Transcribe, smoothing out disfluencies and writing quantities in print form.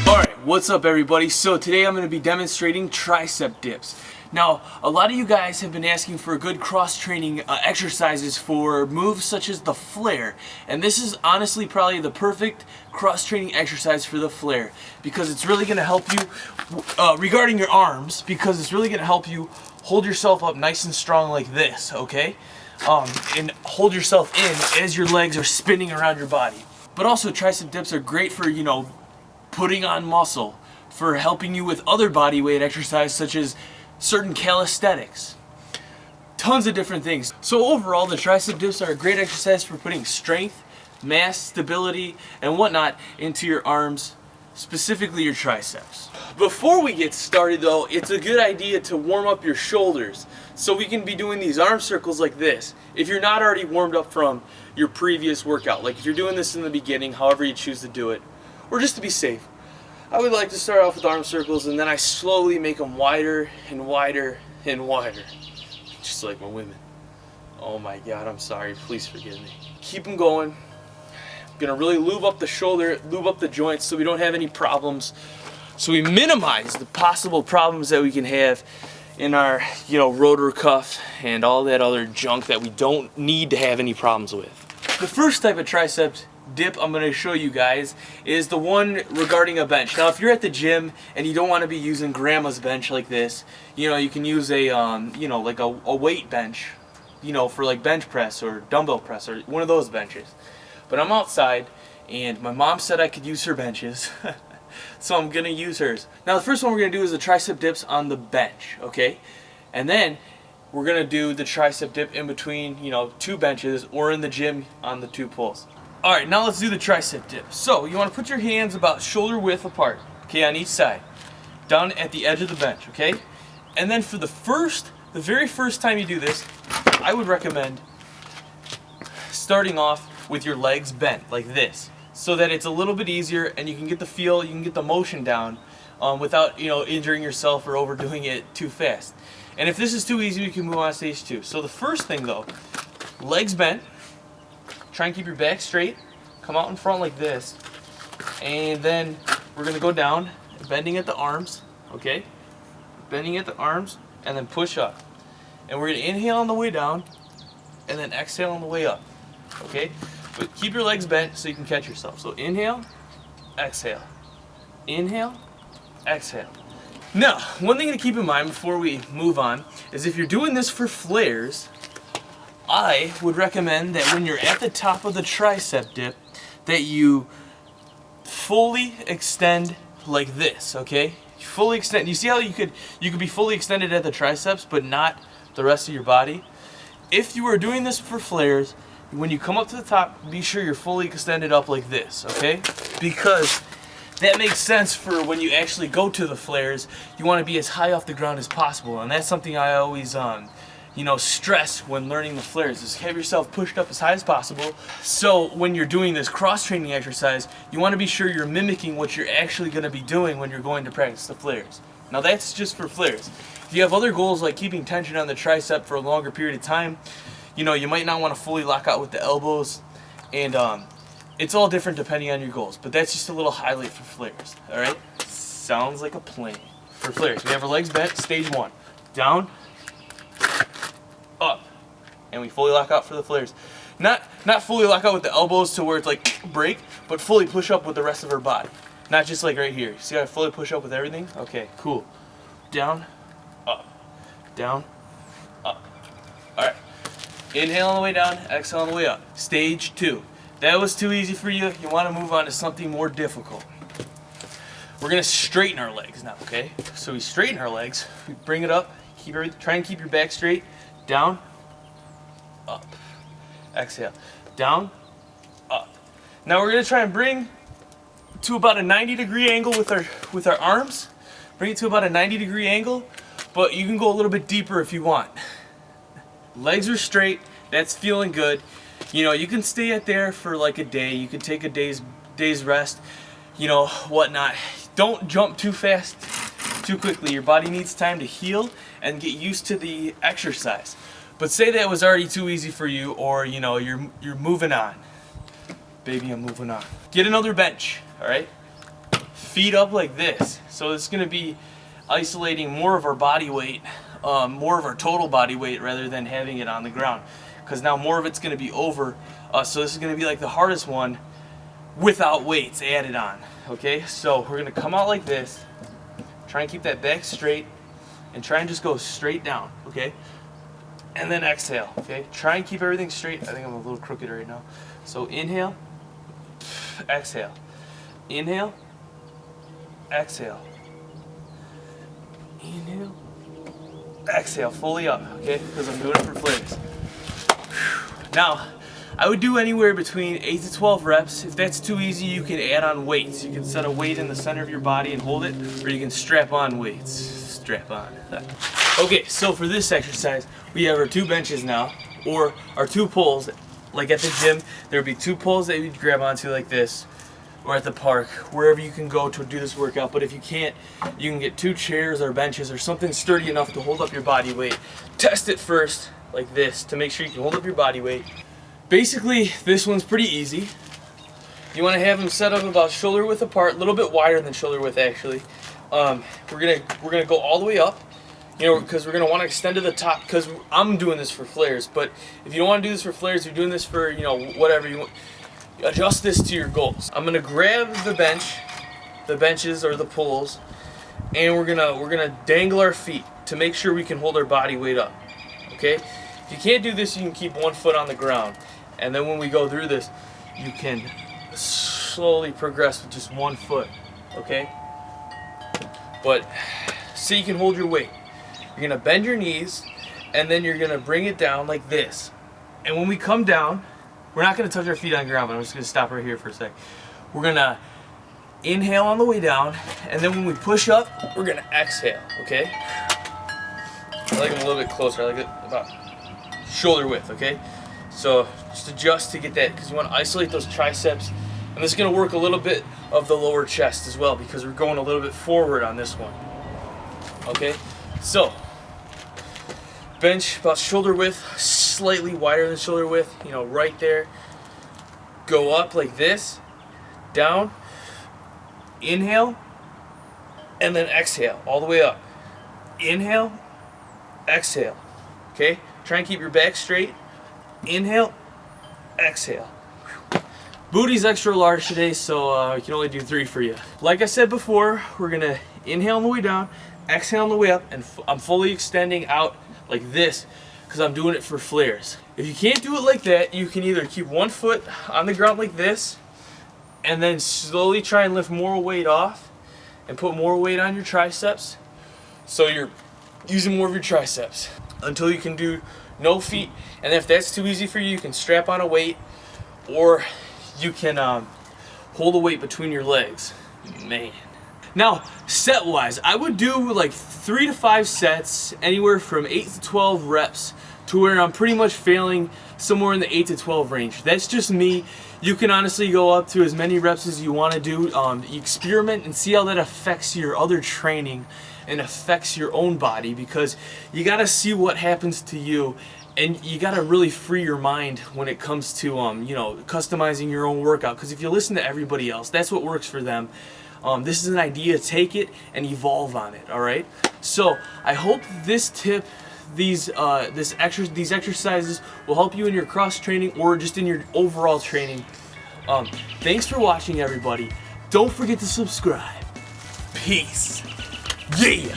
Alright, what's up everybody? So today I'm going to be demonstrating tricep dips. Now, a lot of you guys have been asking for good cross-training exercises for moves such as the flare. And this is honestly probably the perfect cross-training exercise for the flare, because it's really going to help you regarding your arms, because it's really going to help you hold yourself up nice and strong like this, okay? And hold yourself in as your legs are spinning around your body. But also tricep dips are great for, putting on muscle, for helping you with other body weight exercise such as certain calisthenics. Tons of different things. So overall, the tricep dips are a great exercise for putting strength, mass, stability, and whatnot into your arms, specifically your triceps. Before we get started though, it's a good idea to warm up your shoulders. So we can be doing these arm circles like this. If you're not already warmed up from your previous workout, like if you're doing this in the beginning, however you choose to do it, or just to be safe, I would like to start off with arm circles, and then I slowly make them wider and wider and wider. Just like my women. Oh my God, I'm sorry, please forgive me. Keep them going. I'm gonna really lube up the shoulder, lube up the joints so we don't have any problems. So we minimize the possible problems that we can have in our, rotor cuff and all that other junk that we don't need to have any problems with. The first type of tricep dip I'm going to show you guys is the one regarding a bench. Now if you're at the gym and you don't want to be using grandma's bench like this, you can use a like a weight bench, for like bench press or dumbbell press or one of those benches. But I'm outside and my mom said I could use her benches. So I'm going to use hers. Now the first one we're going to do is the tricep dips on the bench, okay? And then we're going to do the tricep dip in between, two benches or in the gym on the two pulls. Alright, now let's do the tricep dip. So you want to put your hands about shoulder width apart, okay, on each side, down at the edge of the bench, okay? And then for the very first time you do this, I would recommend starting off with your legs bent like this, so that it's a little bit easier and you can get the feel, you can get the motion down without injuring yourself or overdoing it too fast. And if this is too easy, you can move on to stage 2. So the first thing though, legs bent. Try and keep your back straight, come out in front like this, and then we're going to go down, bending at the arms, okay? Bending at the arms, and then push up. And we're going to inhale on the way down, and then exhale on the way up, okay? But keep your legs bent so you can catch yourself. So inhale, exhale, inhale, exhale. Now, one thing to keep in mind before we move on is if you're doing this for flares, I would recommend that when you're at the top of the tricep dip that you fully extend like this, okay? Fully extend. You see how you could be fully extended at the triceps but not the rest of your body? If you are doing this for flares, when you come up to the top, be sure you're fully extended up like this, okay? Because that makes sense for when you actually go to the flares. You want to be as high off the ground as possible, and that's something I always stress when learning the flares, is have yourself pushed up as high as possible. So when you're doing this cross-training exercise, you want to be sure you're mimicking what you're actually going to be doing when you're going to practice the flares. Now that's just for flares. If you have other goals like keeping tension on the tricep for a longer period of time, you might not want to fully lock out with the elbows, and it's all different depending on your goals. But that's just a little highlight for flares, alright? Sounds like a plan. For flares, we have our legs bent, stage 1. Down, up, and we fully lock out for the flares. Not fully lock out with the elbows to where it's like break, but fully push up with the rest of our body. Not just like right here. See how I fully push up with everything? Okay, cool. Down, up, down, up. Alright. Inhale on the way down, exhale on the way up. Stage 2. That was too easy for you. You want to move on to something more difficult. We're going to straighten our legs now, okay? So we straighten our legs, we bring it up, try and keep your back straight. Down, up, exhale, down, up. Now we're going to try and bring to about a 90-degree angle with our arms. Bring it to about a 90-degree angle, but you can go a little bit deeper if you want. Legs are straight, that's feeling good. You can stay at there for like a day. You can take a day's rest, whatnot. Don't jump too fast, too quickly. Your body needs time to heal and get used to the exercise. But say that was already too easy for you, or you know, you're moving on. Baby, I'm moving on. Get another bench, all right? Feet up like this. So it's gonna be isolating more of our body weight, more of our total body weight rather than having it on the ground. Because now more of it's gonna be over. So this is gonna be like the hardest one without weights added on, okay? So we're gonna come out like this, try and keep that back straight, and try and just go straight down, okay? And then exhale, okay? Try and keep everything straight. I think I'm a little crooked right now. So inhale, exhale. Inhale, exhale. Inhale, exhale, fully up, okay? Because I'm doing it for flares. Now, I would do anywhere between 8 to 12 reps. If that's too easy, you can add on weights. You can set a weight in the center of your body and hold it, or you can strap on weights. Strap on. Okay, so for this exercise, we have our 2 benches now, or our 2 poles. Like at the gym, there would be 2 poles that you'd grab onto like this, or at the park, wherever you can go to do this workout. But if you can't, you can get 2 chairs or benches or something sturdy enough to hold up your body weight. Test it first, like this, to make sure you can hold up your body weight. Basically, this one's pretty easy. You want to have them set up about shoulder width apart, a little bit wider than shoulder width actually. We're gonna go all the way up, you know, because we're gonna want to extend to the top. Because I'm doing this for flares, but if you don't want to do this for flares, you're doing this for, you know, whatever you want. Adjust this to your goals. I'm gonna grab the benches or the pulls, and we're gonna dangle our feet to make sure we can hold our body weight up. Okay? If you can't do this, you can keep 1 foot on the ground, and then when we go through this, you can slowly progress with just 1 foot. Okay? But so you can hold your weight. You're gonna bend your knees, and then you're gonna bring it down like this. And when we come down, we're not going to touch our feet on the ground, but I'm just going to stop right here for a sec. We're going to inhale on the way down, and then when we push up, we're going to exhale, okay? I like them a little bit closer. I like it about shoulder width, okay? So just adjust to get that, because you want to isolate those triceps. And this is going to work a little bit of the lower chest as well, because we're going a little bit forward on this one, okay? So bench about shoulder width, slightly wider than shoulder width, you know, right there. Go up like this, down, inhale, and then exhale all the way up. Inhale, exhale, okay? Try and keep your back straight. Inhale, exhale. Booty's extra large today, so I can only do 3 for you. Like I said before, we're gonna inhale on the way down, exhale on the way up, and I'm fully extending out like this, because I'm doing it for flares. If you can't do it like that, you can either keep 1 foot on the ground like this, and then slowly try and lift more weight off, and put more weight on your triceps, so you're using more of your triceps, until you can do no feet. And if that's too easy for you, you can strap on a weight, or you can hold a weight between your legs. Man. Now, set-wise, I would do like 3 to 5 sets, anywhere from 8 to 12 reps, to where I'm pretty much failing somewhere in the 8 to 12 range. That's just me. You can honestly go up to as many reps as you want to do. You experiment and see how that affects your other training and affects your own body, because you got to see what happens to you, and you got to really free your mind when it comes to you know, customizing your own workout. Because if you listen to everybody else, that's what works for them. This is an idea. Take it and evolve on it. All right. So I hope this tip, these exercises will help you in your cross training or just in your overall training. Thanks for watching, everybody. Don't forget to subscribe. Peace. Yeah.